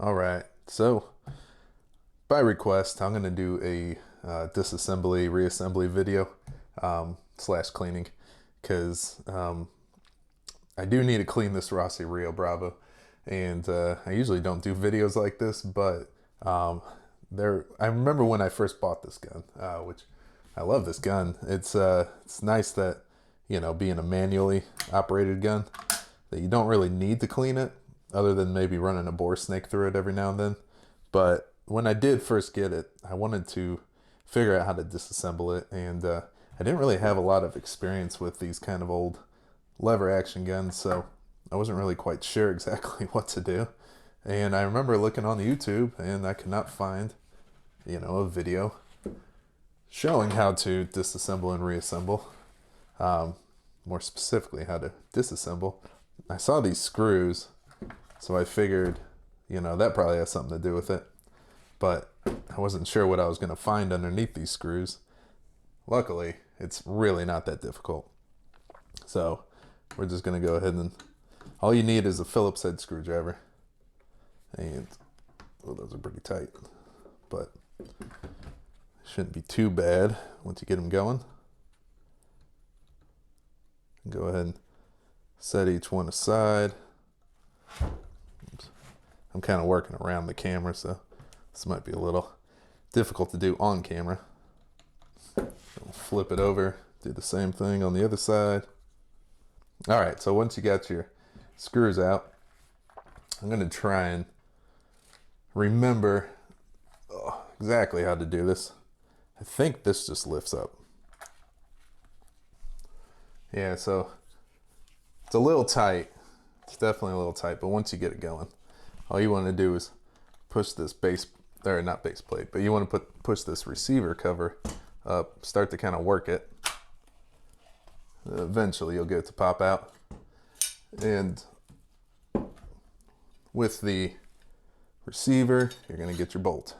All right, so by request, I'm going to do a disassembly, reassembly video slash cleaning because I do need to clean this Rossi Rio Bravo. And I usually don't do videos like this, but I remember when I first bought this gun, which I love this gun. It's nice that, being a manually operated gun, that you don't really need to clean it other than maybe running a bore snake through it every now and then. But when I did first get it, I wanted to figure out how to disassemble it, and I didn't really have a lot of experience with these kind of old lever action guns, so I wasn't really quite sure exactly what to do. And I remember looking on YouTube, and I could not find, a video showing how to disassemble and reassemble. More specifically, how to disassemble. I saw these screws, so I figured, that probably has something to do with it. But I wasn't sure what I was going to find underneath these screws. Luckily, it's really not that difficult. So we're just going to go ahead and all you need is a Phillips head screwdriver. And those are pretty tight, but shouldn't be too bad once you get them going. Go ahead and set each one aside. Oops. I'm kind of working around the camera, so this might be a little difficult to do on camera. I'll flip it over, do the same thing on the other side. All right, so once you got your screws out, I'm going to try and remember exactly how to do this. I think this just lifts up. Yeah, so it's a little tight. It's definitely a little tight, but once you get it going, all you want to do is push this not base plate, but you want to push this receiver cover up, start to kind of work it. Eventually you'll get it to pop out. And with the receiver, you're going to get your bolt.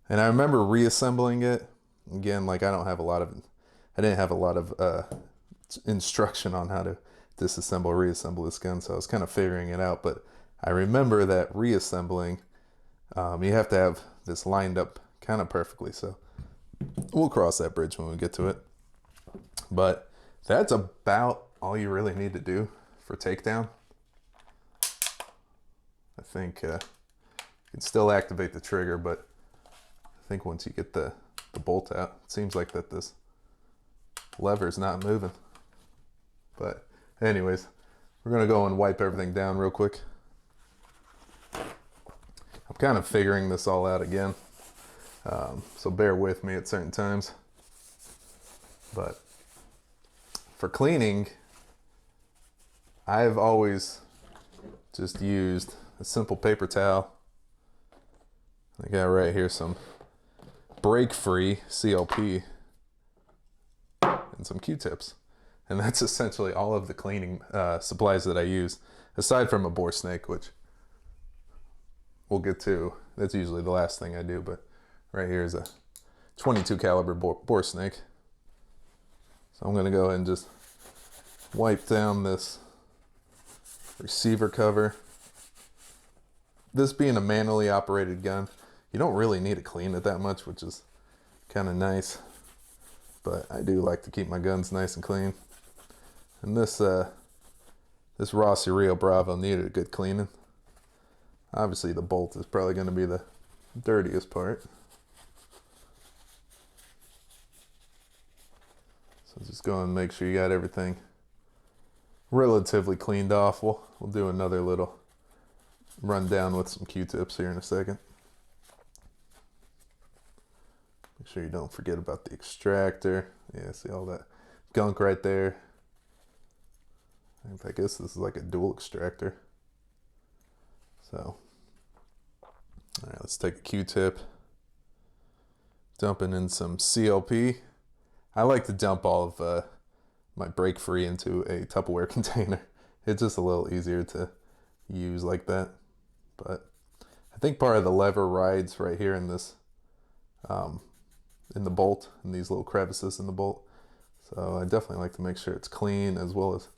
And I remember reassembling it. Again, like I didn't have a lot of instruction on how to disassemble, reassemble this gun, so I was kind of figuring it out. But I remember that reassembling, you have to have this lined up kind of perfectly. So we'll cross that bridge when we get to it. But that's about all you really need to do for takedown. I think you can still activate the trigger, but I think once you get the bolt out, it seems like that this lever's not moving. But anyways, we're gonna go and wipe everything down real quick. I'm kind of figuring this all out again, so bear with me at certain times. But for cleaning, I've always just used a simple paper towel. I got right here some break-free CLP and some Q-tips. And that's essentially all of the cleaning supplies that I use, aside from a bore snake, which we'll get to. That's usually the last thing I do, but right here is a 22 caliber bore snake. So I'm going to go ahead and just wipe down this receiver cover. This being a manually operated gun, you don't really need to clean it that much, which is kind of nice. But I do like to keep my guns nice and clean. And this Rossi Rio Bravo needed a good cleaning. Obviously the bolt is probably going to be the dirtiest part. So just go and make sure you got everything relatively cleaned off. We'll do another little rundown with some Q-tips here in a second. Make sure you don't forget about the extractor. Yeah, see all that gunk right there. I guess this is like a dual extractor. So, all right, let's take a Q-tip. Dumping in some CLP. I like to dump all of my break-free into a Tupperware container. It's just a little easier to use like that. But I think part of the lever rides right here in this, in the bolt, in these little crevices in the bolt. So I definitely like to make sure it's clean as well as,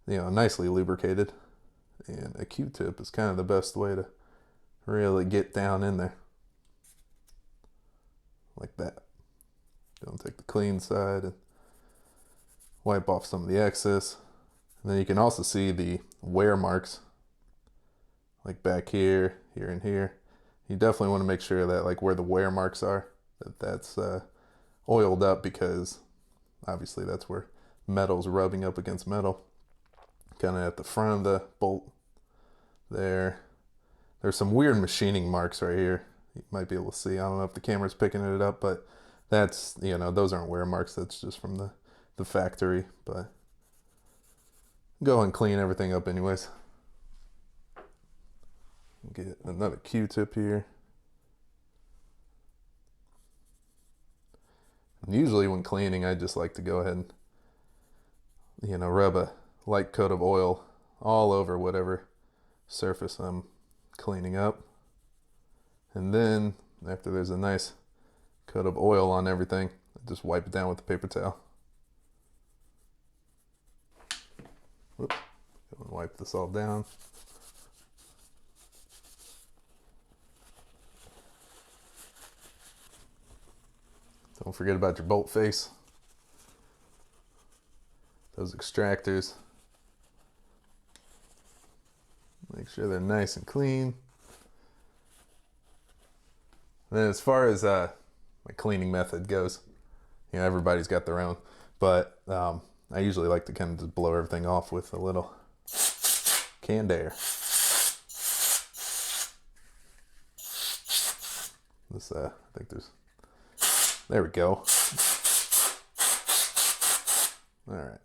nicely lubricated. And a Q-tip is kind of the best way to really get down in there. Like that. Gonna take the clean side and wipe off some of the excess. And then you can also see the wear marks, like back here, here, and here. You definitely want to make sure that like where the wear marks are, that's oiled up, because obviously that's where metal's rubbing up against metal. Kind of at the front of the bolt there. There's some weird machining marks right here. You might be able to see. I don't know if the camera's picking it up, but that's, you know, those aren't wear marks. That's just from the factory. But go and clean everything up anyways. Get another Q-tip here. And usually when cleaning, I just like to go ahead and, you know, rub a light coat of oil all over whatever surface I'm cleaning up. And then after there's a nice coat of oil on everything, I just wipe it down with a paper towel. Whoops. Go and wipe this all down. Don't forget about your bolt face. Those extractors. Make sure they're nice and clean. And then as far as my cleaning method goes, you know, everybody's got their own, but I usually like to kind of just blow everything off with a little canned air. This, I think there we go. All right.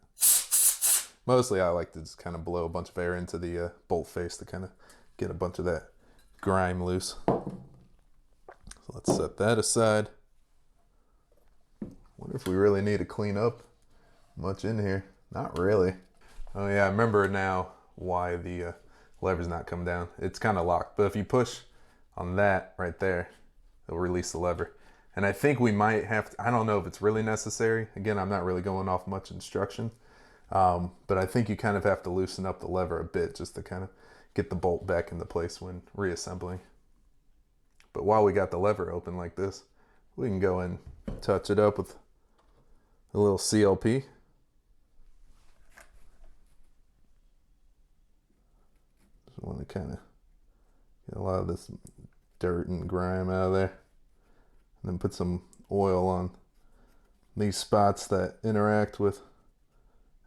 Mostly I like to just kind of blow a bunch of air into the bolt face to kind of get a bunch of that grime loose. So let's set that aside. Wonder if we really need to clean up much in here. Not really. Oh yeah, I remember now why the lever's not come down. It's kind of locked, but if you push on that right there, it'll release the lever. And I think we might have to, I don't know if it's really necessary. Again, I'm not really going off much instruction. But I think you kind of have to loosen up the lever a bit just to kind of get the bolt back into place when reassembling. But while we got the lever open like this, we can go and touch it up with a little CLP. Just want to kind of get a lot of this dirt and grime out of there. And then put some oil on these spots that interact with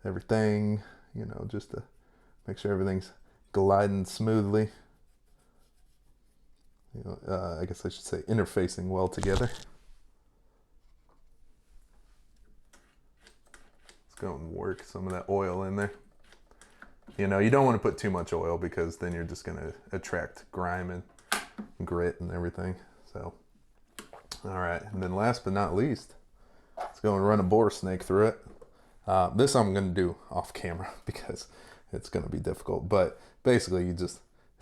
everything, you know, just to make sure everything's gliding smoothly. You know, I guess I should say interfacing well together. Let's go and work some of that oil in there. You know, you don't want to put too much oil because then you're just going to attract grime and grit and everything. So, all right. And then last but not least, let's go and run a bore snake through it. This I'm going to do off camera because it's going to be difficult. But basically, if you've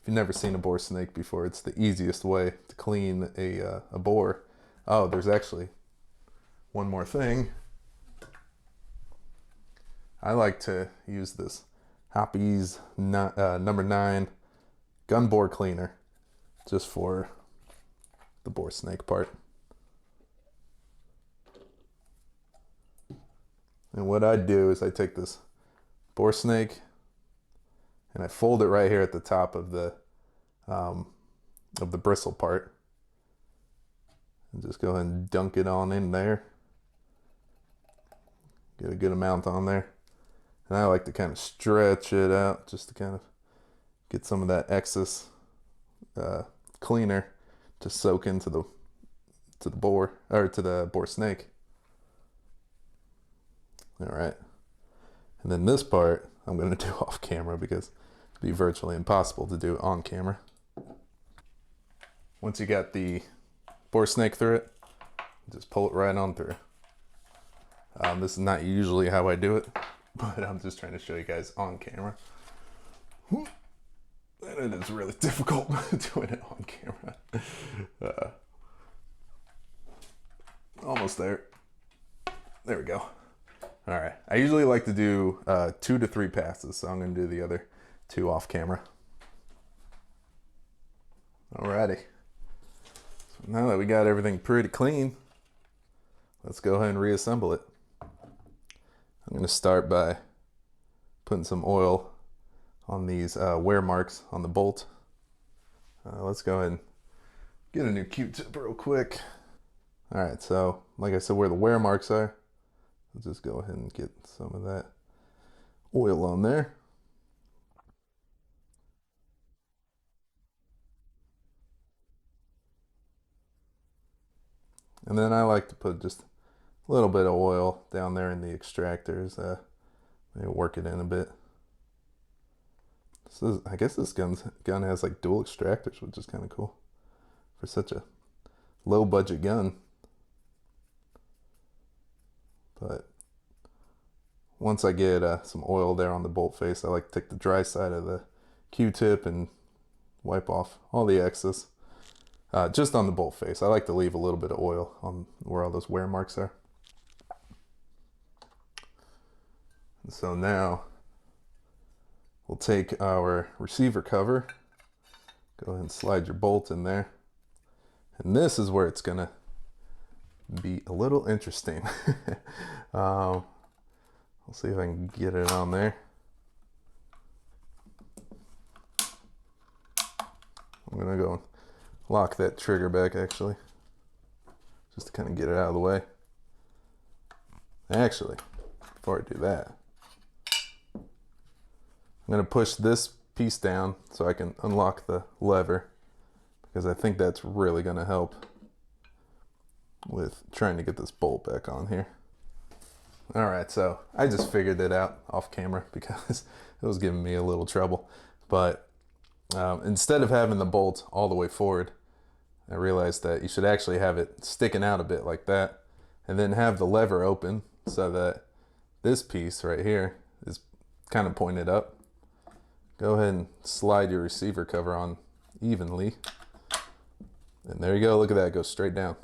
never seen a bore snake before, it's the easiest way to clean a bore. Oh, there's actually one more thing. I like to use this Hoppy's number 9 gun bore cleaner just for the bore snake part. And what I do is I take this bore snake and I fold it right here at the top of the bristle part, and just go ahead and dunk it on in there. Get a good amount on there, and I like to kind of stretch it out just to kind of get some of that excess cleaner to soak into the bore, or to the bore snake. All right, and then this part I'm going to do off camera because it'd be virtually impossible to do on camera. Once you got the bore snake through it, just pull it right on through. This is not usually how I do it, but I'm just trying to show you guys on camera. And it is really difficult doing it on camera. Almost there. There we go. All right. I usually like to do 2 to 3 passes, so I'm going to do the other 2 off camera. Alrighty, so now that we got everything pretty clean, let's go ahead and reassemble it. I'm going to start by putting some oil on these wear marks on the bolt. Let's go ahead and get a new Q-tip real quick. Alright, so like I said, where the wear marks are, let's just go ahead and get some of that oil on there. And then I like to put just a little bit of oil down there in the extractors. Maybe work it in a bit. I guess this gun has like dual extractors, which is kind of cool for such a low budget gun. But once I get some oil there on the bolt face, I like to take the dry side of the Q-tip and wipe off all the excess. Just on the bolt face. I like to leave a little bit of oil on where all those wear marks are. And so now we'll take our receiver cover, go ahead and slide your bolt in there. And this is where it's gonna be a little interesting. I'll see if I can get it on there. I'm gonna go and lock that trigger back actually, just to kind of get it out of the way. Actually, before I do that, I'm gonna push this piece down so I can unlock the lever, because I think that's really gonna help with trying to get this bolt back on here. All right, so I just figured it out off camera because it was giving me a little trouble. But instead of having the bolt all the way forward, I realized that you should actually have it sticking out a bit like that, and then have the lever open so that this piece right here is kind of pointed up. Go ahead and slide your receiver cover on evenly. And there you go, look at that, it goes straight down.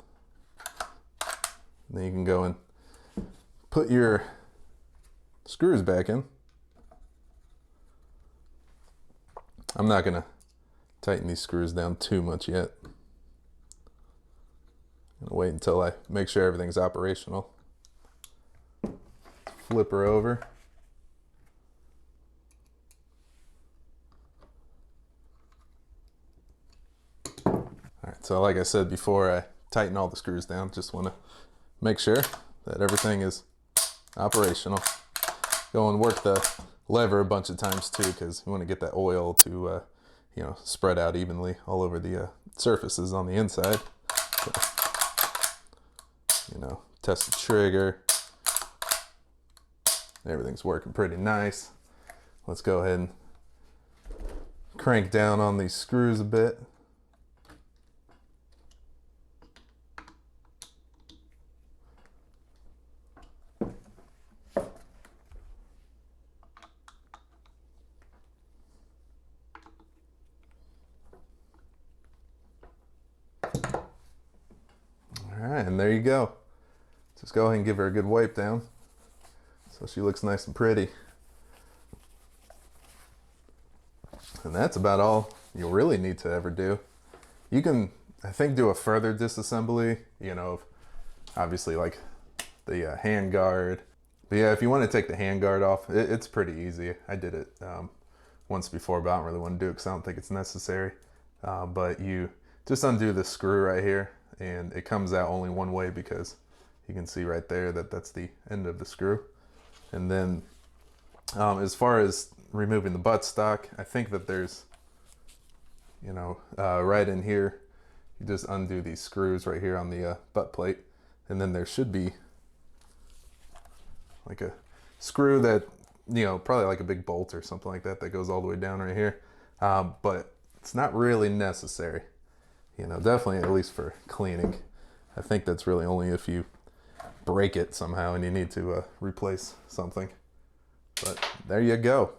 And then you can go and put your screws back in. I'm not gonna tighten these screws down too much yet. I'm gonna wait until I make sure everything's operational. Flip her over. Alright, so like I said before, I tighten all the screws down. Just want to make sure that everything is operational. Go and work the lever a bunch of times too, because you want to get that oil to spread out evenly all over the surfaces on the inside. So, test the trigger. Everything's working pretty nice. Let's go ahead and crank down on these screws a bit. Alright, and there you go. Just go ahead and give her a good wipe down so she looks nice and pretty. And that's about all you'll really need to ever do. You can, I think, do a further disassembly, of obviously like the hand guard. But yeah, if you want to take the hand guard off, it's pretty easy. I did it once before, but I don't really want to do it because I don't think it's necessary. But you just undo the screw right here, and it comes out only one way because you can see right there that that's the end of the screw. And then as far as removing the buttstock, I think that there's, right in here, you just undo these screws right here on the butt plate, and then there should be like a screw that, probably like a big bolt or something like that that goes all the way down right here. But it's not really necessary. Definitely at least for cleaning. I think that's really only if you break it somehow and you need to replace something. But there you go.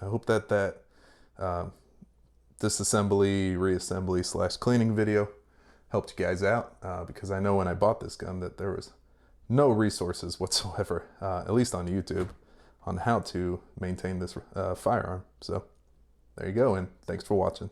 I hope that disassembly, reassembly / cleaning video helped you guys out, because I know when I bought this gun that there was no resources whatsoever, at least on YouTube, on how to maintain this firearm. So there you go, and thanks for watching.